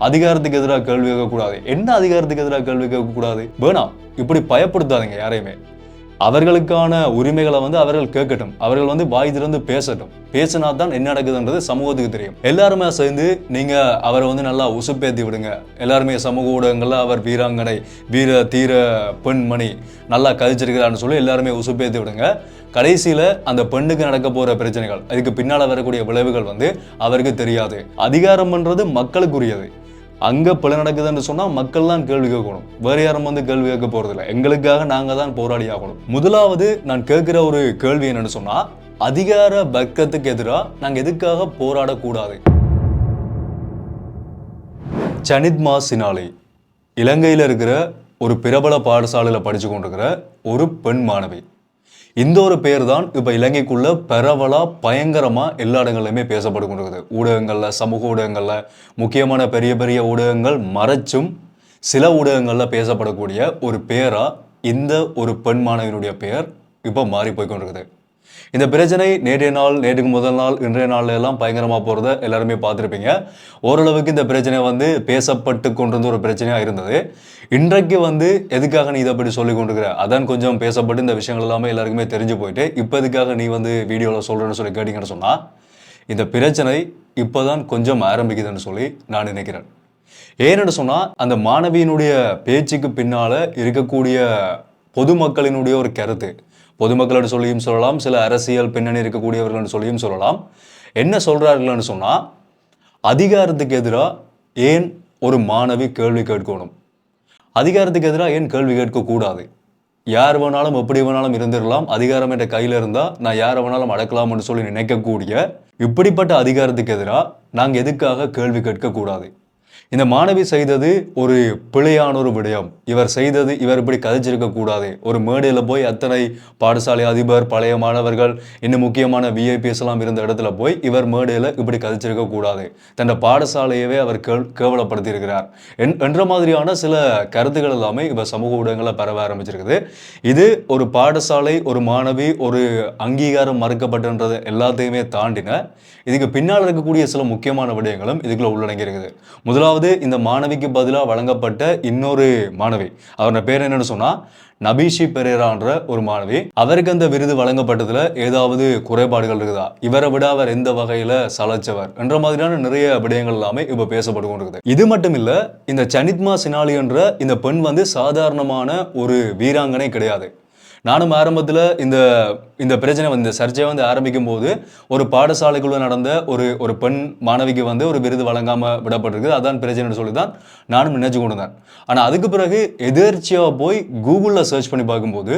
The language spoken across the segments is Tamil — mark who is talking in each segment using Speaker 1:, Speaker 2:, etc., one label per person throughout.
Speaker 1: அதிகாரத்துக்கு எதிராக கேள்வி கேட்கக்கூடாது. என்ன அதிகாரத்துக்கு எதிராக கேள்வி கேட்கக்கூடாது? வேணாம், இப்படி பயப்படுத்தாதீங்க யாரையுமே. அவர்களுக்கான உரிமைகளை அவர்கள் கேட்கட்டும், அவர்கள் வாய் திறந்து பேசட்டும். பேசினா தான் என்ன நடக்குதுன்றது சமூகத்துக்கு தெரியும். எல்லாருமே சேர்ந்து நீங்க அவரை நல்லா உசுப்பேத்தி விடுங்க. எல்லாருமே சமூக ஊடகங்கள்ல அவர் வீராங்கனை, வீர தீர பெண்மணி, நல்லா கதிச்சிருக்கிறான்னு சொல்லி எல்லாருமே உசுப்பேத்தி விடுங்க. கடைசியில அந்த பெண்ணுக்கு நடக்க போற பிரச்சனைகள், அதுக்கு பின்னால வரக்கூடிய விளைவுகள் அவருக்கு தெரியாது. அதிகாரம்ன்றது மக்களுக்குரியது. அங்க பிழை நடக்குதுன்னு சொன்னா மக்கள் தான் கேள்வி கேட்கணும். வேற யாரும் கேள்வி கேட்க போறதில்லை. எங்களுக்காக நாங்க தான் போராடி ஆகணும். முதலாவது நான் கேட்கிற ஒரு கேள்வி என்னன்னு சொன்னா, அதிகார வர்க்கத்துக்கு எதிராக நாங்க எதுக்காக போராடக்கூடாது? சனித்மா சினாலி இலங்கையில் இருக்கிற ஒரு பிரபல பாடசாலையில படிச்சு கொண்டிருக்கிற ஒரு பெண் மாணவி. இந்த ஒரு பேர் தான் இப்ப இலங்கைக்குள்ள பரவலா பயங்கரமா எல்லா இடங்கள்லையுமே பேசப்பட்டு கொண்டிருக்குது. ஊடகங்கள்ல, சமூக ஊடகங்கள்ல, முக்கியமான பெரிய பெரிய ஊடகங்கள் மறைச்சும் சில ஊடகங்கள்ல பேசப்படக்கூடிய ஒரு பேரா இந்த ஒரு பெண் மாணவியினுடைய பெயர் இப்ப மாறி போய் கொண்டிருக்குது. இந்த பிரச்சனை நேற்றைய நாள், நேற்றுக்கு முதல் நாள், இன்றைய நாள்ல எல்லாம் பயங்கரமா போறத எல்லாருமே பார்த்துருப்பீங்க. ஓரளவுக்கு இந்த பிரச்சனை பேசப்பட்டு கொண்டிருந்த ஒரு பிரச்சனையா இருந்தது. இன்றைக்கு எதுக்காக நீ இதை பற்றி சொல்லி கொண்டிருக்கிற, அதான் கொஞ்சம் பேசப்பட்டு இந்த விஷயங்கள் எல்லாமே எல்லாருக்குமே தெரிஞ்சு போயிட்டு, இப்போ எதுக்காக நீ வீடியோவில் சொல்றேன்னு சொல்லி கேட்டீங்கன்னு சொன்னா, இந்த பிரச்சனை இப்போதான் கொஞ்சம் ஆரம்பிக்குதுன்னு சொல்லி நான் நினைக்கிறேன். ஏன்னு சொன்னா, அந்த மாணவியினுடைய பேச்சுக்கு பின்னால இருக்கக்கூடிய பொதுமக்களினுடைய ஒரு கருத்து, பொதுமக்கள் சொல்லியும் சொல்லலாம், சில அரசியல் பின்னணி இருக்கக்கூடியவர்கள் சொல்லியும் சொல்லலாம். என்ன சொல்றார்கள்னு சொன்னா, அதிகாரத்துக்கு எதிராக ஏன் ஒரு மாணவி கேள்வி கேட்கணும், அதிகாரத்துக்கு எதிராக ஏன் கேள்வி கேட்கக்கூடாது, யார் வேணாலும் எப்படி வேணாலும் இருந்துடலாம், அதிகாரம் என்ற கையில் இருந்தால் நான் யாரை வேணாலும் அடக்கலாம்னு சொல்லி நினைக்கக்கூடிய இப்படிப்பட்ட அதிகாரத்துக்கு எதிராக நாங்கள் எதுக்காக கேள்வி கேட்கக்கூடாது? இந்த மாணவி செய்தது ஒரு பிழையான ஒரு விடயம். இவர் செய்தது, இவர் இப்படி கதைச்சிருக்க கூடாது. ஒரு மேடையில் போய் அத்தனை பாடசாலை அதிபர், பழைய மாணவர்கள், இன்னும் முக்கியமான விஐபிஎஸ் எல்லாம் இருந்த இடத்துல போய் இவர் மேடையில் இப்படி கதைச்சிருக்க கூடாது, தன் பாடசாலையவே அவர் கேவலப்படுத்தி இருக்கிறார் என்ற மாதிரியான சில கருத்துக்கள் எல்லாமே இப்ப சமூக ஊடகங்களில் பரவ ஆரம்பிச்சிருக்குது. இது ஒரு பாடசாலை, ஒரு மாணவி, ஒரு அங்கீகாரம் மறுக்கப்பட்டது எல்லாத்தையுமே தாண்டின இதுக்கு பின்னால் இருக்கக்கூடிய சில முக்கியமான விடயங்களும் இதுக்குள்ள உள்ளடங்கி இருக்குது. முதலாவது, இந்த மாணவிக்கு பதிலாக வழங்கப்பட்ட இன்னொரு மாணவி, அவரோட பேர் என்னன்னு சொன்னா நபீஷி பெரேரான்ற ஒரு மாணவி. அவருக்கு அந்த விருது வழங்கப்பட்டதுல ஏதாவது குறைபாடுகள் இருக்குதா, இவரை விட அவர் எந்த வகையில சலைச்சவர் என்ற மாதிரியான நிறைய விடயங்கள் எல்லாமே இப்ப பேசப்பட்டு கொண்டிருக்குது. இது மட்டும் இல்ல, இந்த சனித்மா சினாலி என்ற இந்த பெண் சாதாரணமான ஒரு வீராங்கனை கிடையாது. நானும் ஆரம்பத்தில் இந்த பிரச்சனை இந்த சர்ச்சையை ஆரம்பிக்கும் போது ஒரு பாடசாலைக்குள்ள நடந்த ஒரு பெண் மாணவிக்கு ஒரு விருது வழங்காமல் விடப்பட்டிருக்கு, அதான் பிரச்சனைன்னு சொல்லி தான் நானும் நினைச்சு கொண்டிருந்தேன். ஆனால் அதுக்கு பிறகு எதிர்ச்சியாக போய் கூகுளில் சர்ச் பண்ணி பார்க்கும்போது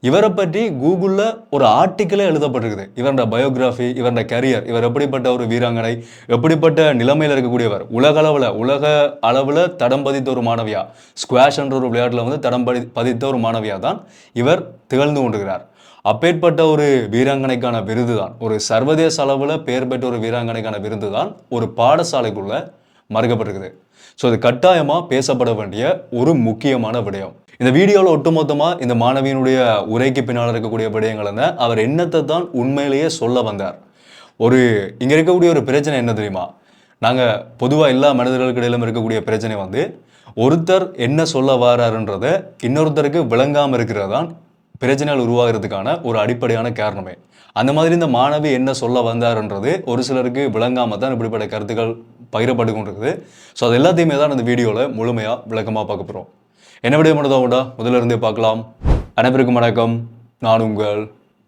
Speaker 1: இவரை பற்றி கூகுளில் ஒரு ஆர்டிக்கிளே எழுதப்பட்டிருக்குது. இவரோட பயோகிராஃபி, இவரோட கரியர், இவர் எப்படிப்பட்ட ஒரு வீராங்கனை, எப்படிப்பட்ட நிலைமையில் இருக்கக்கூடியவர், உலக அளவில் தடம் பதித்த ஒரு மாணவியா, ஸ்குவாஷ் என்ற ஒரு விளையாட்டில் தடம் பதித்த ஒரு மாணவியா தான் இவர் திகழ்ந்து கொண்டிருக்கிறார். அப்பேற்பட்ட ஒரு வீராங்கனைக்கான விருது தான், ஒரு சர்வதேச அளவில் பெயர் பெற்ற ஒரு வீராங்கனைக்கான விருது தான் ஒரு பாடசாலைக்குள்ள மறுக்கப்பட்டிருக்குது. ஸோ இது கட்டாயமாக பேசப்பட வேண்டிய ஒரு முக்கியமான விடயம். இந்த வீடியோவில் ஒட்டுமொத்தமாக இந்த மாணவியினுடைய உரைக்கு பின்னால் இருக்கக்கூடிய விடயங்கள் என்ன, அவர் என்னத்தை தான் உண்மையிலேயே சொல்ல வந்தார். இங்கே இருக்கக்கூடிய ஒரு பிரச்சனை என்ன தெரியுமா, நாங்கள் பொதுவாக எல்லா மனிதர்களுக்கு இடையிலும் இருக்கக்கூடிய பிரச்சனை ஒருத்தர் என்ன சொல்ல வராருன்றத இன்னொருத்தருக்கு விளங்காமல் இருக்கிறது தான் பிரச்சனைகள் உருவாகிறதுக்கான ஒரு அடிப்படையான காரணமே. அந்த மாதிரி இந்த மாணவி என்ன சொல்ல வந்தாருன்றது ஒரு சிலருக்கு விளங்காமல் தான் இப்படிப்பட்ட கருத்துக்கள் பகிரப்பட்டு கொண்டிருக்குது. ஸோ அது எல்லாத்தையுமே தான் இந்த வீடியோவில் முழுமையாக விளக்கமாக பார்க்க போகிறோம். என்ன விட மட்டும்தான் முதல்ல இருந்தே பார்க்கலாம். அனைவருக்கும் வணக்கம், நான் உங்கள்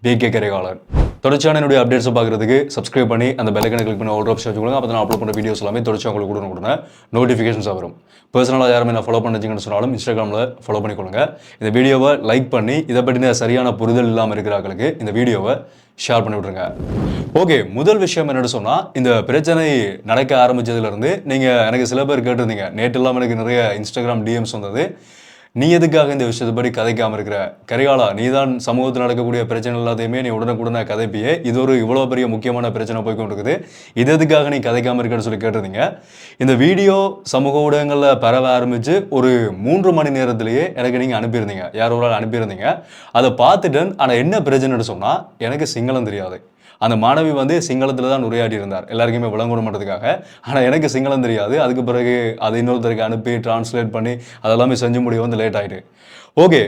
Speaker 1: BK கரிகாலன். தொடர்ச்சியான என்னுடைய அப்டேட்ஸை பார்க்குறதுக்கு சப்ஸ்கிரைப் பண்ணி அந்த பெல்லைக்கனை கிளிக் பண்ணி ஆல் ஆப்ஷன் வச்சுக்கோங்க. அப்போ நான் அப்லோட் பண்ணுற வீடியோஸ் எல்லாமே தொடர்ச்சியாக உங்களுக்கு கொடுங்க நோட்டிஃபிகேஷன்ஸாக வரும். பர்சனலாக யாருமே நான் ஃபாலோ பண்ணிச்சிங்கன்னு சொன்னாலும் இன்ஸ்டாகிராமில் ஃபாலோ பண்ணிக்கொள்ளுங்க. இந்த வீடியோவை லைக் பண்ணி இதை பற்றின சரியான புரிதல் இல்லாமல் இருக்கிறவங்களுக்கு இந்த வீடியோவை ஷேர் பண்ணி விட்ருங்க. ஓகே, முதல் விஷயம் என்னென்னு சொன்னால், இந்த பிரச்சனை நடக்க ஆரம்பித்ததுலேருந்து நீங்கள் எனக்கு சில பேர் கேட்டிருந்தீங்க. நேற்று இல்லாமல் எனக்கு நிறைய இன்ஸ்டாகிராம் டிஎம்ஸ் வந்தது. நீ எதுக்காக இந்த விஷயத்தை படி கதைக்காமல் இருக்கிற கரிகாலா, நீ தான் சமூகத்தில் நடக்கக்கூடிய பிரச்சனை எல்லாத்தையுமே நீ உடனுக்குடனே கதைப்பியே, இது இவ்வளோ பெரிய முக்கியமான பிரச்சனை போய்கொண்டிருக்குது, இது எதுக்காக நீ கதைக்காமல் இருக்கன்னு சொல்லி கேட்டிருந்தீங்க. இந்த வீடியோ சமூக ஊடகங்களில் பரவ ஆரம்பித்து ஒரு 3 மணி நேரத்திலேயே எனக்கு நீங்கள் அனுப்பியிருந்தீங்க, யார் ஒரு ஆள் அனுப்பியிருந்தீங்க. அதை பார்த்துட்டேன். ஆனால் என்ன பிரச்சனைன்னு சொன்னால், எனக்கு சிங்களம் தெரியாது. அந்த மாணவி வந்து சிங்களத்தில் தான் உரையாடி இருந்தார், எல்லாருக்குமே விளங்கணும் பண்ணுறதுக்காக. ஆனால் எனக்கு சிங்களம் தெரியாது. அதுக்கு பிறகு அதை இன்னொருத்தருக்கு அனுப்பி டிரான்ஸ்லேட் பண்ணி அதெல்லாமே செஞ்சு முடிய வந்து லேட் ஆகிட்டு. ஓகே,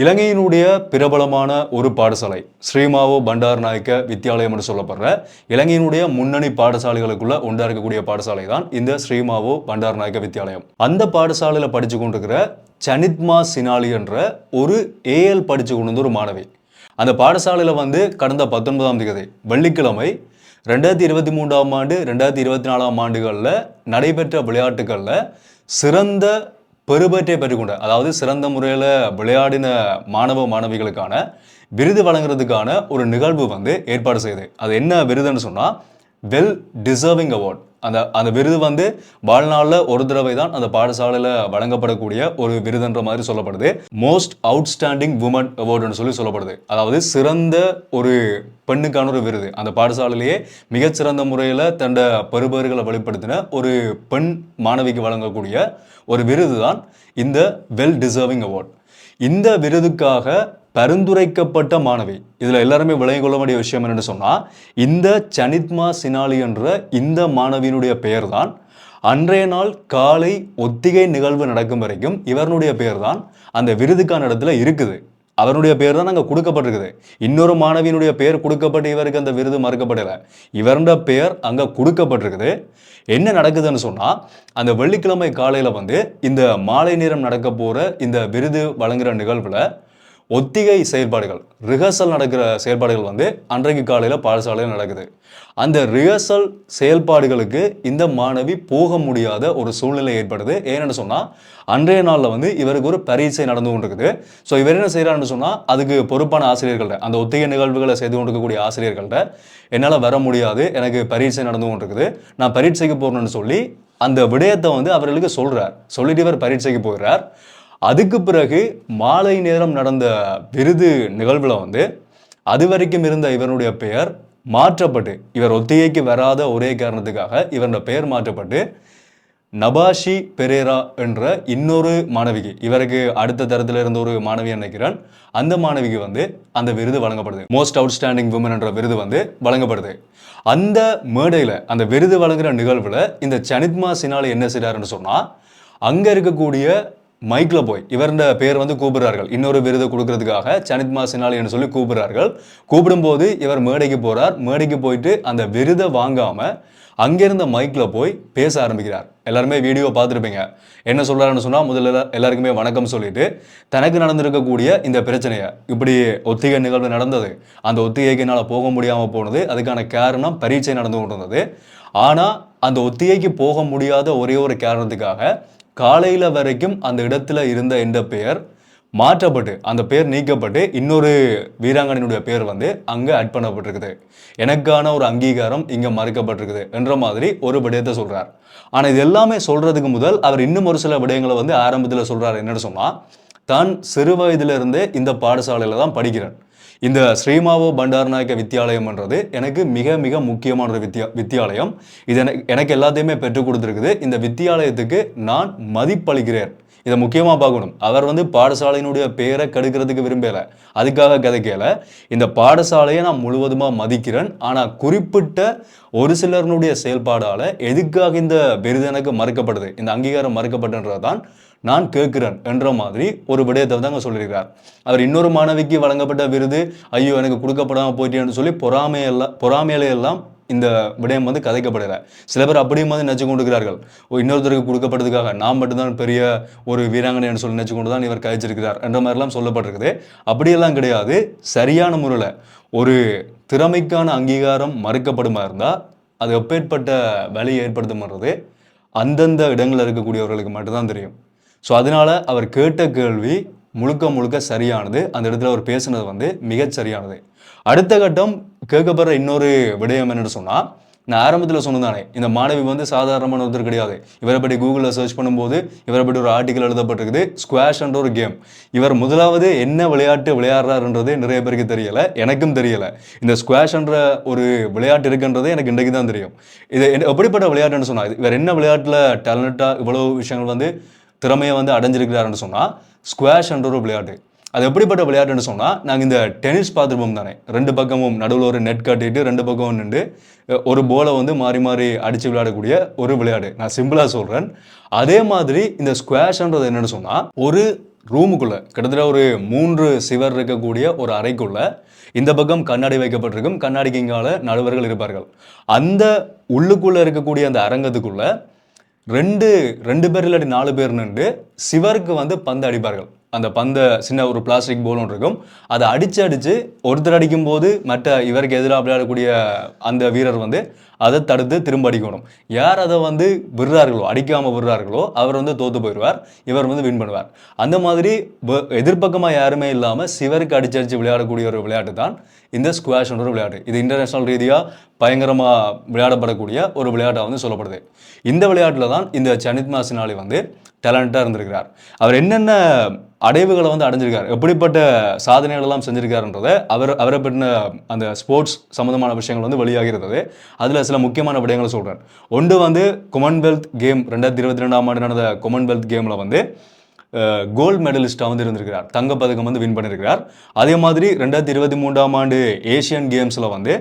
Speaker 1: இலங்கையினுடைய பிரபலமான ஒரு பாடசாலை ஸ்ரீமாவோ பண்டாரநாயக்க வித்தியாலயம் என்று சொல்லப்படுற இலங்கையினுடைய முன்னணி பாடசாலைகளுக்குள்ள ஒன்றா இருக்கக்கூடிய பாடசாலை தான் இந்த ஸ்ரீமாவோ பண்டாரநாயக்க வித்தியாலயம். அந்த பாடசாலையில் படித்து கொண்டிருக்கிற சனித்மா சினாலி என்ற ஒரு ஏஎல் படித்து கொண்டு வந்து ஒரு மாணவி. அந்த பாடசாலையில் வந்து கடந்த 19ஆம் தேதி வெள்ளிக்கிழமை 2023ஆம் ஆண்டு 2024ஆம் ஆண்டுகளில் நடைபெற்ற விளையாட்டுகளில் சிறந்த பெருபற்றை பெற்றுக்கொண்ட, அதாவது சிறந்த முறையில் விளையாடின மாணவ மாணவிகளுக்கான விருது வழங்குறதுக்கான ஒரு நிகழ்வு வந்து ஏற்பாடு செய்யுது. அது என்ன விருதுன்னு சொன்னால் வெல் டிசர்விங் அவார்ட். அந்த விருது வந்து வாழ்நாளில் ஒரு தடவை தான் அந்த பாடசாலையில் வழங்கப்படக்கூடிய ஒரு விருதுன்ற மாதிரி சொல்லப்படுது. மோஸ்ட் அவுட்ஸ்டாண்டிங் உமன் அவார்டுன்னு சொல்லப்படுது. அதாவது சிறந்த ஒரு பெண்ணுக்கான ஒரு விருது. அந்த பாடசாலையிலேயே மிகச்சிறந்த முறையில் தன்னை பெறுபேறுகளை வெளிப்படுத்தின ஒரு பெண் மாணவிக்கு வழங்கக்கூடிய ஒரு விருது தான் இந்த வெல் டிசர்விங் அவார்ட். இந்த விருதுக்காக பரிந்துரைக்கப்பட்ட மாணவி, இதில் எல்லாருமே விளங்கிக் கொள்ள வேண்டிய விஷயம் என்னென்னு சொன்னால், இந்த சனித்மா சினாலி என்ற இந்த மாணவியினுடைய பெயர் தான் அன்றைய நாள் காலை ஒத்திகை நிகழ்வு நடக்கும் வரைக்கும் இவருடைய பெயர் தான் அந்த விருதுக்கான இடத்துல இருக்குது. அவருடைய பேர் தான் அங்கே கொடுக்கப்பட்டிருக்குது. இன்னொரு மாணவியினுடைய பெயர் கொடுக்கப்பட்டு இவருக்கு அந்த விருது மறுக்கப்படலை. இவருடைய பெயர் அங்கே கொடுக்கப்பட்டிருக்குது. என்ன நடக்குதுன்னு சொன்னால், அந்த வெள்ளிக்கிழமை காலையில் வந்து இந்த மாலை நேரம் நடக்க போகிற இந்த விருது வழங்குகிற நிகழ்வில் ஒத்திகை செயல்பாடுகள், ரிஹர்சல் நடக்கிற செயல்பாடுகள் வந்து அன்றைக்கு காலையில் பாடசாலையில் நடக்குது. அந்த ரிஹர்சல் செயல்பாடுகளுக்கு இந்த மாணவி போக முடியாத ஒரு சூழ்நிலை ஏற்படுது. ஏன்னு சொன்னால், அன்றைய நாளில் வந்து இவருக்கு ஒரு பரீட்சை நடந்து கொண்டிருக்குது. ஸோ இவர் என்ன செய்கிறாருன்னு சொன்னால், அதுக்கு பொறுப்பான ஆசிரியர்கள்ட்ட, அந்த ஒத்திகை நிகழ்வுகளை செய்து கொண்டிருக்கக்கூடிய ஆசிரியர்கள்ட்ட, என்னால் வர முடியாது, எனக்கு பரீட்சை நடந்து கொண்டிருக்குது, நான் பரீட்சைக்கு போகணுன்னு சொல்லி அந்த விடயத்தை வந்து அவர்களுக்கு சொல்கிறார். சொல்லிட்டு இவர் பரீட்சைக்கு போகிறார். அதுக்கு பிறகு மாலை நேரம் நடந்த விருது நிகழ்வில் வந்து அது வரைக்கும் இருந்த இவருடைய பெயர் மாற்றப்பட்டு, இவர் ஒத்திகைக்கு வராத ஒரே காரணத்துக்காக இவருடைய பெயர் மாற்றப்பட்டு நபாஷி பெரேரா என்ற இன்னொரு மாணவிக்கு, இவருக்கு அடுத்த தரத்தில் இருந்த ஒரு மாணவி நினைக்கிறேன், அந்த மாணவிக்கு வந்து அந்த விருது வழங்கப்படுது. மோஸ்ட் அவுட்ஸ்டாண்டிங் உமன் என்ற விருது வந்து வழங்கப்படுது. அந்த மேடையில், அந்த விருது வழங்குகிற நிகழ்வில் இந்த சனித்மா சினாலி என்ன செய்கிறாருன்னு சொன்னால், அங்கே இருக்கக்கூடிய மைக்கில் போய் இவருடைய பேர் வந்து கூப்பிடுறார்கள். இன்னொரு விருதை கொடுக்கறதுக்காக சனித்மா சினாலின்னு சொல்லி கூப்பிடுறார்கள். கூப்பிடும்போது இவர் மேடைக்கு போகிறார். மேடைக்கு போயிட்டு அந்த விருதை வாங்காமல் அங்கேருந்த மைக்கில் போய் பேச ஆரம்பிக்கிறார். எல்லாருமே வீடியோ பார்த்துருப்பீங்க. என்ன சொல்கிறாருன்னு சொன்னால், முதல்ல எல்லாருக்குமே வணக்கம் சொல்லிட்டு தனக்கு நடந்திருக்கக்கூடிய இந்த பிரச்சனையை, இப்படி ஒத்திகை நிகழ்வு நடந்தது, அந்த ஒத்திகைக்கு என்னால் போக முடியாமல் போனது, அதுக்கான காரணம் பரீட்சை நடந்து கொண்டிருந்தது, ஆனால் அந்த ஒத்திகைக்கு போக முடியாத ஒரே ஒரு காரணத்துக்காக காலையில் வரைக்கும் அந்த இடத்துல இருந்த இந்த பெயர் மாற்றப்பட்டு, அந்த பேர் நீக்கப்பட்டு இன்னொரு வீராங்கனையினுடைய பேர் வந்து அங்கே ஆட் பண்ணப்பட்டிருக்குது, எனக்கான ஒரு அங்கீகாரம் இங்கே மறுக்கப்பட்டிருக்குது என்ற மாதிரி ஒரு விடயத்தை சொல்கிறார். ஆனால் இது எல்லாமே சொல்கிறதுக்கு முதல் அவர் இன்னும் ஒரு சில விடயங்களை வந்து ஆரம்பத்தில் சொல்கிறார். என்னென்னு சொன்னால், தான் சிறு வயதிலிருந்தே இந்த பாடசாலையில் தான் படிக்கிறேன். இந்த ஸ்ரீமாவோ பண்டாரநாயக்க வித்தியாலயம்ன்றது எனக்கு மிக மிக முக்கியமான ஒரு வித்தியாலயம். இது எனக்கு எல்லாத்தையுமே பெற்றுக் கொடுத்துருக்குது. இந்த வித்தியாலயத்துக்கு நான் மதிப்பளிக்கிறேன். இதை முக்கியமாக பார்க்கணும். அவர் வந்து பாடசாலையினுடைய பெயரை கெடுக்கிறதுக்கு விரும்பலை, அதுக்காக கதைக்கல. இந்த பாடசாலையை நான் முழுவதுமாக மதிக்கிறேன். ஆனால் குறிப்பிட்ட ஒரு சிலருடைய செயல்பாடால் எதுக்காக இந்த விருது எனக்கு மறுக்கப்படுது, இந்த அங்கீகாரம் மறுக்கப்பட்டுன்றதான் நான் கேட்கிறேன் என்ற மாதிரி ஒரு விடயத்தை வந்து அங்கே சொல்லியிருக்கிறார். அவர் இன்னொரு மாணவிக்கு வழங்கப்பட்ட விருது ஐயோ எனக்கு கொடுக்கப்படாமல் போயிட்டேன்னு சொல்லி பொறாமையிலையெல்லாம் இந்த விடயம் வந்து கதைக்கப்படலை. சில பேர் அப்படியும் வந்து நினச்சி கொண்டிருக்கிறார்கள், இன்னொருத்தருக்கு கொடுக்கப்படுறதுக்காக நான் மட்டும்தான் பெரிய ஒரு வீராங்கனைன்னு சொல்லி நினச்சி கொண்டு தான் இவர் கதைச்சிருக்கிறார் என்ற மாதிரிலாம் சொல்லப்பட்டிருக்குது. அப்படியெல்லாம் கிடையாது. சரியான முறையில் ஒரு திறமைக்கான அங்கீகாரம் மறுக்கப்படுமா இருந்தால் அது எப்பேற்பட்ட வலியை ஏற்படுத்தும்ன்றது அந்தந்த இடங்களில் இருக்கக்கூடியவர்களுக்கு மட்டும்தான் தெரியும். ஸோ அதனால் அவர் கேட்ட கேள்வி முழுக்க முழுக்க சரியானது. அந்த இடத்துல அவர் பேசுனது வந்து மிகச் சரியானது. அடுத்த கட்டம் கேட்கப்படுற இன்னொரு விடயம் என்னென்னு சொன்னால், நான் ஆரம்பத்தில் சொன்னதானே, இந்த மாணவி வந்து சாதாரணமான ஒருத்தர் கிடையாது. இவரை பற்றி கூகுளில் சர்ச் பண்ணும்போது இவரை பற்றி ஒரு ஆர்டிக்கல் எழுதப்பட்டிருக்குது, ஸ்குவாஷ்ன்ற ஒரு கேம். இவர் முதலாவது என்ன விளையாட்டு விளையாடுறாருன்றது நிறைய பேருக்கு தெரியலை, எனக்கும் தெரியலை. இந்த ஸ்குவாஷ்ன்ற ஒரு விளையாட்டு இருக்குன்றது எனக்கு இன்றைக்கு தான் தெரியும். இது எப்படிப்பட்ட விளையாட்டுன்னு சொன்னால், இவர் என்ன விளையாட்டில் டேலண்ட்டாக இவ்வளோ விஷயங்கள் வந்து திறமையை வந்து அடைஞ்சிருக்கிறாருன்னு சொன்னால், ஸ்குவாஷ் என்ற ஒரு விளையாட்டு. அது எப்படிப்பட்ட விளையாட்டுன்னு சொன்னால், நாங்கள் இந்த டென்னிஸ் பார்த்துருப்போம் தானே, ரெண்டு பக்கமும் நடுவில் ஒரு நெட் கட்டிட்டு ரெண்டு பக்கமும் நின்று ஒரு போலை வந்து மாறி மாறி அடித்து விளையாடக்கூடிய ஒரு விளையாட்டு. நான் சிம்பிளாக சொல்கிறேன். அதே மாதிரி இந்த ஸ்குவாஷ்ன்றது என்னென்னு சொன்னால், ஒரு ரூமுக்குள்ளே கிட்டத்தட்ட ஒரு 3 சிவர் இருக்கக்கூடிய ஒரு அறைக்குள்ள இந்த பக்கம் கண்ணாடி வைக்கப்பட்டிருக்கும், கண்ணாடிக்கு இங்கால நடுவர்கள் இருப்பார்கள். அந்த உள்ளுக்குள்ளே இருக்கக்கூடிய அந்த அரங்கத்துக்குள்ள ரெண்டு பேர் இல்லாட்டி 4 பேர் நின்று சிவருக்கு வந்து பந்து அடிப்பார்கள். அந்த பந்தை சின்ன ஒரு பிளாஸ்டிக் போல் ஒன்று இருக்கும், அதை அடித்து ஒருத்தர் அடிக்கும் போது மற்ற இவருக்கு எதிராக விளையாடக்கூடிய அந்த வீரர் வந்து அதை தடுத்து திரும்ப அடிக்கணும். யார் அதை வந்து விடுறார்களோ, அடிக்காமல் விடுறார்களோ அவர் வந்து தோற்று போயிடுவார், இவர் வந்து வின் பண்ணுவார். அந்த மாதிரி எதிர்பக்கமாக யாருமே இல்லாமல் சிவருக்கு அடிச்சு விளையாடக்கூடிய ஒரு விளையாட்டு தான் இந்த ஸ்குவாஷ்ன்ற ஒரு விளையாட்டு. இது இன்டர்நேஷ்னல் ரீதியாக பயங்கரமாக விளையாடப்படக்கூடிய ஒரு விளையாட்டாக வந்து சொல்லப்படுது. இந்த விளையாட்டில் தான் இந்த சனித் மாசினாலி வந்து டேலண்டாக இருந்திருக்கிறார். அவர் என்னென்ன அடைவுகளை வந்து அடைஞ்சிருக்கார், எப்படிப்பட்ட சாதனைகள் எல்லாம் செஞ்சிருக்காருன்றதை அவரை பற்றின அந்த ஸ்போர்ட்ஸ் சம்மந்தமான விஷயங்கள் வந்து வெளியாகிறது. அதில் சில முக்கியமான விடயங்களை சொல்கிறார். ஒன்று வந்து காமன்வெல்த் கேம் 2022ஆம் ஆண்டு நடந்த காமன்வெல்த் கேமில் வந்து கோல்டு மெடலிஸ்டாக வந்து இருந்திருக்கிறார், தங்கப்பதக்கம் வந்து வின் பண்ணியிருக்கிறார். அதே மாதிரி 2023ஆம் ஆண்டு ஏஷியன் கேம்ஸில் வந்து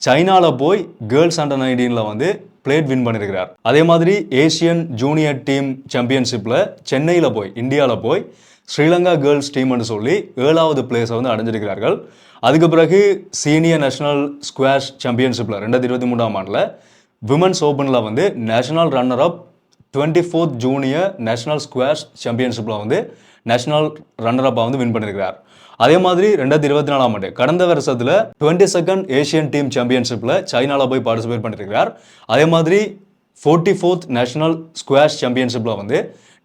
Speaker 1: சைனாவில் போய் கேர்ள்ஸ் அண்டர் 19 வந்து பிளேட் வின் பண்ணியிருக்கிறார். அதே மாதிரி ஏஷியன் ஜூனியர் டீம் சாம்பியன்ஷிப்பில் சென்னையில் போய் இந்தியாவில் போய் ஸ்ரீலங்கா கேர்ள்ஸ் டீம்னு சொல்லி 7வது பிளேஸை வந்து அடைஞ்சிருக்கிறார்கள். அதுக்கு பிறகு சீனியர் நேஷனல் ஸ்குவாஷ் சாம்பியன்ஷிப்பில் 2023ஆம் ஆண்டில் விமன்ஸ் ஓப்பனில் வந்து national runner up 24th junior national squash சாம்பியன்ஷிப்பில் வந்து நேஷனல் ரன்னர் அப்பாக வந்து வின் பண்ணியிருக்கிறார். அதே மாதிரி 2024ஆம் ஆண்டு கடந்த வருஷத்தில் 22nd ஏஷியன் டீம் சாம்பியன்ஷிப்பில் சைனாவில் போய் பார்ட்டிசிபேட் பண்ணியிருக்கிறார். அதே மாதிரி 44th நேஷனல் ஸ்குவாஷ் சாம்பியன்ஷிப்பில் வந்து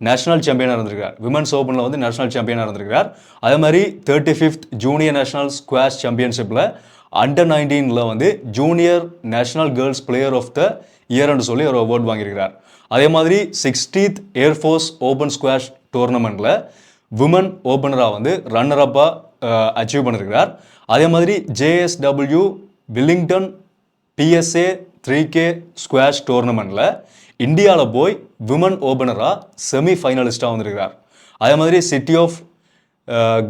Speaker 1: நேஷனல் சாம்பியனாக இருந்திருக்கிறார். விமன்ஸ் ஓப்பனில் வந்து நேஷனல் சாம்பியனாக இருந்திருக்கிறார். அதே மாதிரி 35th ஜூனியர் நேஷனல் ஸ்குவாஷ் சாம்பியன்ஷிப்பில் அண்டர் 19 வந்து junior national girls player of the இயர்னு சொல்லி ஒரு அவார்டு வாங்கியிருக்கிறார். அதே மாதிரி 60th ஏர்ஃபோர்ஸ் ஓப்பன் ஸ்குவாஷ் டோர்னமெண்ட்டில் விமன் ஓப்பனராக வந்து ரன்னர் அப்பாக அச்சீவ் பண்ணியிருக்கிறார். அதே மாதிரி JSW Willingdon PSA 3K squash டோர்னமெண்ட்டில் இந்தியாவில் போய் விமன் ஓப்பனராக செமி ஃபைனலிஸ்டாக வந்திருக்கிறார். அதே மாதிரி city of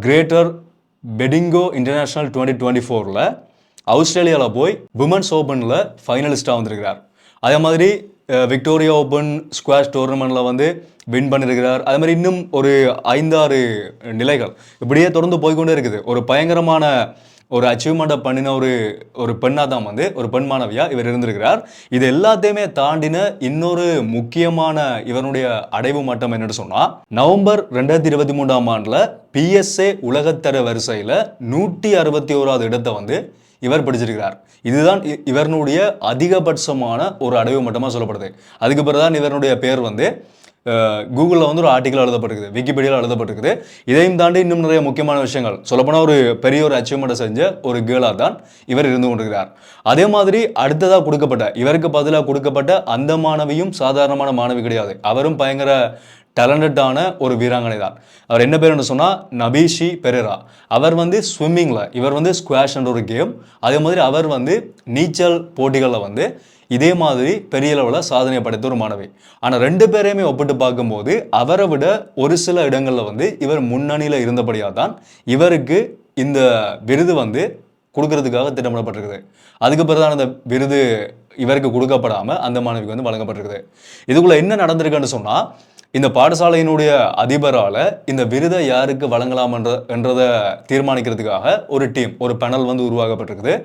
Speaker 1: greater Bendigo international 2024 ஆஸ்திரேலியாவில் போய் விமன்ஸ் ஓப்பனில் ஃபைனலிஸ்டாக வந்திருக்கிறார். அதே மாதிரி விக்டோரியா ஓப்பன் ஸ்குவாஷ் டோர்னமெண்ட்டில் வந்து வின் பண்ணியிருக்கிறார். அதே மாதிரி இன்னும் ஒரு 5-6 நிலைகள் இப்படியே தொடர்ந்து போய்கொண்டே இருக்குது. ஒரு பயங்கரமான ஒரு அச்சீவ்மெண்ட்டை பண்ணின ஒரு பெண்ணாக தான் வந்து ஒரு பெண் மாணவியாக இவர் இருந்திருக்கிறார். இது எல்லாத்தையுமே தாண்டின இன்னொரு முக்கியமான இவருடைய அடைவு மட்டம் என்னன்னு சொன்னால், நவம்பர் 2023ஆம் ஆண்டில் PSA உலகத்தர வரிசையில் 161வது இடத்தை வந்து இவர் பிடிச்சிருக்கிறார். இதுதான் இவருடைய அதிகபட்சமான ஒரு அடைவு மட்டமாக சொல்லப்படுது. அதுக்கு பிறகுதான் இவருடைய பேர் வந்து கூகுளில் வந்து ஒரு ஆர்டிக்கல் எழுதப்பட்டிருக்குது, விக்கிபீடியாவில் எழுதப்பட்டிருக்குது. இதையும் தாண்டி இன்னும் நிறைய முக்கியமான விஷயங்கள் சொல்லப்போனால் ஒரு பெரிய ஒரு அச்சீவ்மெண்ட்டை செஞ்ச ஒரு கேர்ளாக தான் இவர் இருந்து கொண்டிருக்கிறார். அதே மாதிரி அடுத்ததாக கொடுக்கப்பட்ட இவருக்கு பதிலாக கொடுக்கப்பட்ட அந்த மாணவியும் சாதாரணமான மாணவி கிடையாது. அவரும் பயங்கர டேலண்டடான ஒரு வீராங்கனை தான். அவர் என்ன பேருன்னு சொன்னால் நபீஷி பெரேரா. அவர் வந்து ஸ்விம்மிங்கில், இவர் வந்து ஸ்குவாஷ்ன்ற ஒரு கேம், அதே மாதிரி அவர் வந்து நீச்சல் போட்டிகளில் வந்து இதே மாதிரி பெரிய அளவில் சாதனை படைத்த ஒரு மாணவி. ஆனால் 2 பேரையுமே ஒப்பிட்டு பார்க்கும்போது அவரை விட ஒரு சில இடங்களில் வந்து இவர் முன்னணியில் இருந்தபடியாக தான் இவருக்கு இந்த விருது வந்து கொடுக்கறதுக்காக திட்டமிடப்பட்டிருக்குது. அதுக்கு பிறகுதான் அந்த விருது இவருக்கு கொடுக்கப்படாமல் அந்த மாணவிக்கு வந்து வழங்கப்பட்டிருக்குது. இதுக்குள்ளே என்ன நடந்திருக்குன்னு சொன்னால், இந்த பாடசாலையினுடைய அதிபரால் இந்த விருதை யாருக்கு வழங்கலாம் என்றதை தீர்மானிக்கிறதுக்காக ஒரு டீம், ஒரு பேனல் வந்து உருவாக்கப்பட்டிருக்குது.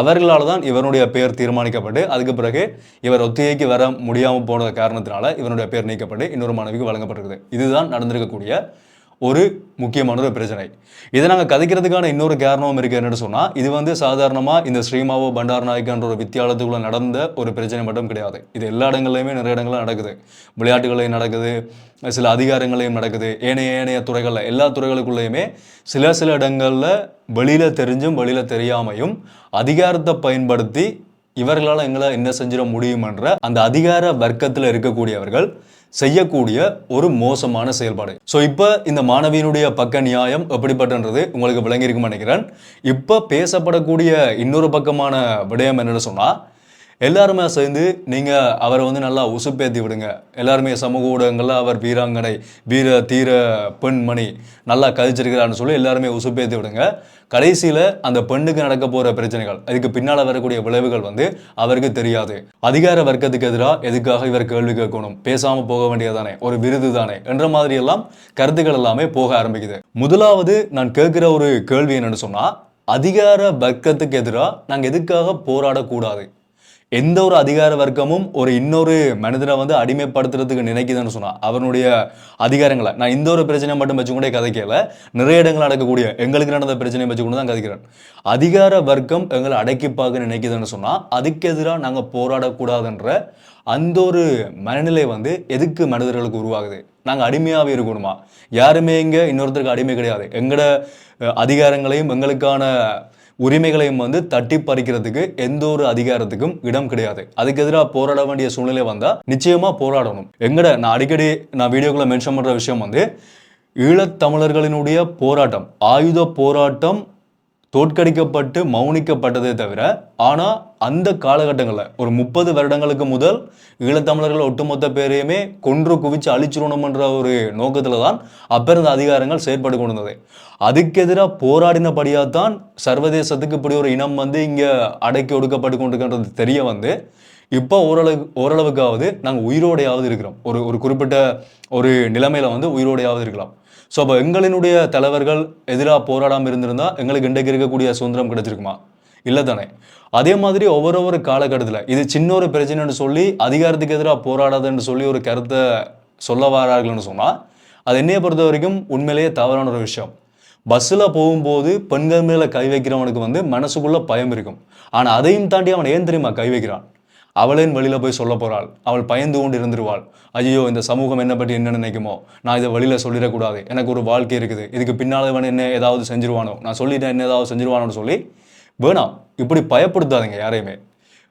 Speaker 1: அவர்களால் தான் இவருடைய பேர் தீர்மானிக்கப்பட்டு அதுக்கு பிறகு இவர் ஒத்திகைக்கு வர முடியாமல் போன காரணத்தினால இவருடைய பேர் நீக்கப்பட்டு இன்னொரு மாணவிக்கு வழங்கப்பட்டிருக்குது. இதுதான் நடந்திருக்கக்கூடிய ஒரு முக்கியமான ஒரு பிரச்சனை. இதை நாங்கள் கதைக்கிறதுக்கான இன்னொரு காரணமும் இருக்குது. என்னென்னு சொன்னால், இது வந்து சாதாரணமாக இந்த ஸ்ரீமாவோ பண்டாரநாயக்கன்ற ஒரு வித்தியாலயத்துக்குள்ளே நடந்த ஒரு பிரச்சனை மட்டும் கிடையாது. இது எல்லா இடங்கள்லையுமே நிறைய இடங்களில் நடக்குது. விளையாட்டுகளையும் நடக்குது, சில அதிகாரங்களையும் நடக்குது, ஏனைய துறைகளில் எல்லா துறைகளுக்குள்ளேயுமே சில இடங்களில் வெளியில் தெரிஞ்சும் வெளியில் தெரியாமையும் அதிகாரத்தை பயன்படுத்தி இவர்களால் எங்களை என்ன செஞ்சிட முடியுமென்ற அந்த அதிகார வர்க்கத்தில் இருக்கக்கூடியவர்கள் செய்யக்கூடிய ஒரு மோசமான செயல்பாடு. ஸோ இப்போ இந்த மாணவியினுடைய பக்க நியாயம் எப்படிப்பட்டன்றது உங்களுக்கு விளங்கியிருக்குன்னு நினைக்கிறேன். இப்போ பேசப்படக்கூடிய இன்னொரு பக்கமான விடயம் என்னென்னு சொன்னால், எல்லாருமே சேர்ந்து நீங்கள் அவரை வந்து நல்லா உசுப்பேற்றி விடுங்க. எல்லாருமே சமூக ஊடகங்களில் அவர் வீராங்கனை, வீர தீர பெண்மணி, நல்லா கழிச்சிருக்கிறான்னு சொல்லி எல்லாருமே உசுப்பேற்றி விடுங்க. கடைசியில் அந்த பெண்ணுக்கு நடக்க போகிற பிரச்சனைகள், அதுக்கு பின்னால் வரக்கூடிய விளைவுகள் வந்து அவருக்கு தெரியாது. அதிகார வர்க்கத்துக்கு எதிராக எதுக்காக இவர் கேள்வி கேட்கணும், பேசாமல் போக வேண்டியதானே, ஒரு விருது தானே என்ற மாதிரி எல்லாம் கருத்துக்கள் எல்லாமே போக ஆரம்பிக்குது. முதலாவது நான் கேட்குற ஒரு கேள்வி என்னன்னு சொன்னால், அதிகார வர்க்கத்துக்கு எதிராக நாங்கள் எதுக்காக போராடக்கூடாது? எந்த ஒரு அதிகார வர்க்கமும் ஒரு இன்னொரு மனிதனை வந்து அடிமைப்படுத்துறதுக்கு நினைக்குதுன்னு சொன்னா அவனுடைய அதிகாரங்களை, நான் இந்த ஒரு பிரச்சனையை மட்டும் வச்சுக்கொண்டே கதைக்கல, நிறைய இடங்கள் நடக்கக்கூடிய எங்களுக்கு நடந்த பிரச்சனையை வச்சுக்கொண்டு தான் கதைக்கிறேன். அதிகார வர்க்கம் எங்களை அடக்கி பார்க்க நினைக்குதுன்னு சொன்னா அதுக்கு எதிராக நாங்கள் போராடக்கூடாதுன்ற அந்த ஒரு மனநிலை வந்து எதுக்கு மனிதர்களுக்கு உருவாகுது? நாங்கள் அடிமையாகவே இருக்கணுமா? யாருமே இங்கே இன்னொருத்தருக்கு அடிமை கிடையாது. எங்களோட அதிகாரங்களையும் எங்களுக்கான உரிமைகளையும் வந்து தட்டி பறிக்கிறதுக்கு எந்த ஒரு அதிகாரத்துக்கும் இடம் கிடையாது. அதுக்கு எதிராக போராட வேண்டிய சூழ்நிலை வந்தால் நிச்சயமாக போராடணும். நான் அடிக்கடி வீடியோக்குள்ள மென்ஷன் பண்ணுற விஷயம் வந்து, ஈழத்தமிழர்களினுடைய போராட்டம், ஆயுத போராட்டம் தோற்கடிக்கப்பட்டு மௌனிக்கப்பட்டதே தவிர, ஆனால் அந்த காலகட்டங்களில் ஒரு 30 வருடங்களுக்கு முதல் ஈழத்தமிழர்கள் ஒட்டுமொத்த பேரையுமே கொன்று குவிச்சு அழிச்சிடணும்ன்ற ஒரு நோக்கத்தில் தான் அப்போ இருந்த அதிகாரங்கள் செயற்பட்டு கொண்டிருந்தது. அதுக்கு எதிராக போராடினபடியாக தான் சர்வதேசத்துக்கு இப்படி ஒரு இனம் வந்து இங்கே அடக்கி ஒடுக்கப்பட்டு கொண்டிருக்கின்றது தெரிய வந்து, இப்போ ஓரளவுக்காவது நாங்கள் உயிரோடையாவது இருக்கிறோம். ஒரு குறிப்பிட்ட ஒரு நிலைமையில் வந்து உயிரோடையாவது இருக்கலாம். ஸோ அப்போ எங்களினுடைய தலைவர்கள் எதிராக போராடாமல் இருந்திருந்தால் எங்களுக்கு இன்றைக்கு இருக்கக்கூடிய சுதந்திரம் கிடைச்சிருக்குமா? இல்லை தானே. அதே மாதிரி ஒவ்வொரு காலகட்டத்தில் இது சின்ன ஒரு பிரச்சனைன்னு சொல்லி அதிகாரத்துக்கு எதிராக போராடாதுன்னு சொல்லி ஒரு கருத்தை சொல்ல வரார்கள்னு சொன்னால் அது என்னையை பொறுத்த வரைக்கும் உண்மையிலேயே தவறான ஒரு விஷயம். பஸ்ஸில் போகும்போது பெண்கள் மேலே கை வைக்கிறவனுக்கு வந்து மனசுக்குள்ளே பயம் இருக்கும். ஆனால் அதையும் தாண்டி அவன் ஏன் தெரியுமா கை வைக்கிறான்? அவளேன் வெளியில் போய் சொல்ல போகிறாள், அவள் பயந்து கொண்டு இருந்துருவாள். ஐயோ, இந்த சமூகம் என்னை பற்றி என்ன நினைக்குமோ, நான் இதை வெளியில் சொல்லிடக்கூடாது, எனக்கு ஒரு வாழ்க்கை இருக்குது, இதுக்கு பின்னால் இவன் என்ன ஏதாவது செஞ்சிருவானோ, நான் சொல்லிட்டேன் என்ன ஏதாவது செஞ்சிருவானோன்னு சொல்லி வேணாம். இப்படி பயப்படுத்தாதுங்க யாரையுமே.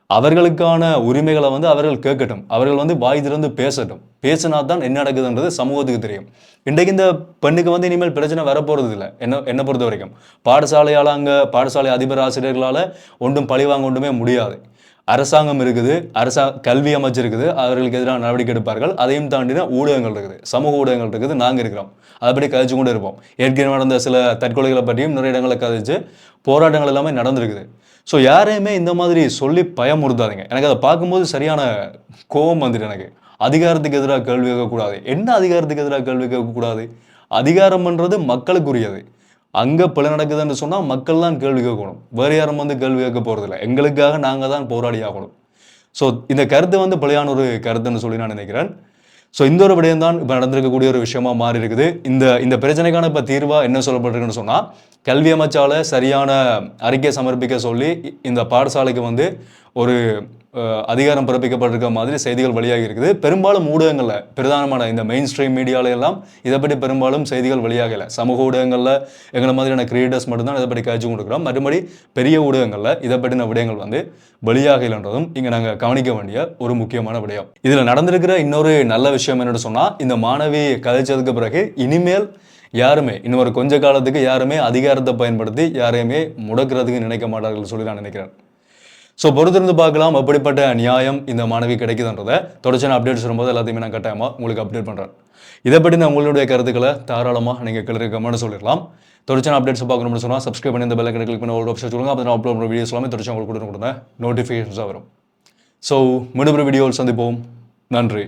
Speaker 1: அவர்களுக்கான உரிமைகளை வந்து அவர்கள் கேட்கட்டும், அவர்கள் வந்து வாய் திறந்து பேசட்டும். பேசினா தான் என்ன நடக்குதுன்றது சமூகத்துக்கு தெரியும். இன்றைக்கு இந்த பெண்ணுக்கு வந்து இனிமேல் பிரச்சனை வரப்போகிறது இல்லை. என்னை பொறுத்த வரைக்கும் பாடசாலை அதிபர் ஆசிரியர்களால் ஒன்றும் பழிவாங்க ஒன்றுமே முடியாது. அரசாங்கம் இருக்குது, கல்வி அமைச்சு இருக்குது, அவர்களுக்கு எதிராக நடவடிக்கை எடுப்பார்கள். அதையும் தாண்டின ஊடகங்கள் இருக்குது, சமூக ஊடகங்கள் இருக்குது, நாங்கள் இருக்கிறோம். அதைப்படி கதைச்சு கொண்டு இருப்போம். ஏற்கனவே நடந்த சில தற்கொலைகளை பற்றியும் நிறைய இடங்களை கதைச்சு போராட்டங்கள் எல்லாமே நடந்திருக்குது. ஸோ யாரையுமே இந்த மாதிரி சொல்லி பயமுறுத்தாதீங்க. எனக்கு அதை பார்க்கும்போது சரியான கோபம் வந்துட்டு எனக்கு. அதிகாரத்துக்கு எதிராக கேள்வி கேட்கக்கூடாது. என்ன அதிகாரத்துக்கு எதிராக கேள்வி கேட்கக்கூடாது? அதிகாரம்ன்றது மக்களுக்குரியது. அங்கே பிழை நடக்குதுன்னு சொன்னால் மக்கள் தான் கேள்வி கேட்கணும். வேறு யாரும் வந்து கேள்வி கேட்க போகிறதில்ல. எங்களுக்காக நாங்கள் தான் போராடி ஆகணும். ஸோ இந்த கருத்து வந்து பிழையான ஒரு கருத்துன்னு சொல்லி நான் நினைக்கிறேன். ஸோ இந்த ஒரு விடயம் தான் இப்போ நடந்திருக்கக்கூடிய ஒரு விஷயமா மாறி இருக்குது. இந்த பிரச்சனைக்கான இப்போ தீர்வாக என்ன சொல்லப்பட்டிருக்குன்னு சொன்னால், கல்வி அமைச்சால் சரியான அறிக்கை சமர்ப்பிக்க சொல்லி இந்த பாடசாலைக்கு வந்து ஒரு அதிகாரம் பிறப்பிக்கப்பட்டிருக்க மாதிரி செய்திகள் வெளியாகி இருக்குது. பெரும்பாலும் ஊடகங்களில் பிரதானமான இந்த மெயின் ஸ்ட்ரீம் மீடியால எல்லாம் இதை பற்றி பெரும்பாலும் செய்திகள் வெளியாகலை. சமூக ஊடகங்களில் எங்களை மாதிரியான கிரியேட்டர்ஸ் மட்டும்தான் இதை பற்றி காய்ச்சி கொடுக்குறோம். மறுபடி பெரிய ஊடகங்களில் இதை பற்றின விடயங்கள் வந்து வெளியாகலைன்றதும் இங்கே நாங்கள் கவனிக்க வேண்டிய ஒரு முக்கியமான விடயம். இதில் நடந்திருக்கிற இன்னொரு நல்ல விஷயம் என்னென்னு சொன்னால், இந்த மாணவி கதைச்சதுக்கு பிறகு இனிமேல் யாருமே இன்னொரு கொஞ்ச காலத்துக்கு யாருமே அதிகாரத்தை பயன்படுத்தி யாரையுமே முடக்கிறதுக்கு நினைக்க மாட்டார்கள் சொல்லி நான் நினைக்கிறேன். ஸோ பொறுத்திருந்து பார்க்கலாம் எப்படிப்பட்ட நியாயம் இந்த மாணவி கிடைக்குதுன்றதை. தொடர்ச்சியான அப்டேட்ஸ் வரும்போது எல்லாத்தையுமே நான் கட்டாயமாக உங்களுக்கு அப்டேட் பண்ணுறேன். இதை பற்றி நான் உங்களுடைய கருத்துக்களை தாராளமாக நீங்கள் கீழே கமெண்ட் சொல்லிடலாம். தொடர்ச்சியான அப்டேட்ஸ் பார்க்கணும்னு சொன்னால் சப்ஸ்கிரைப் பண்ணி இந்த பெல் ஐக்கனை கிளிக் பண்ணி ஒரு ஆப்ஷன் சொல்லுங்கள். அப்போ நான் அப்லோட் பண்ணுற வீடியோஸ் எல்லாமே தொடர்ச்சி உங்களுக்கு கொடுங்க நோட்டிஃபிகேஷன்ஸாக வரும். ஸோ மீண்டும் ஒரு வீடியோவில் சந்திப்போம். நன்றி.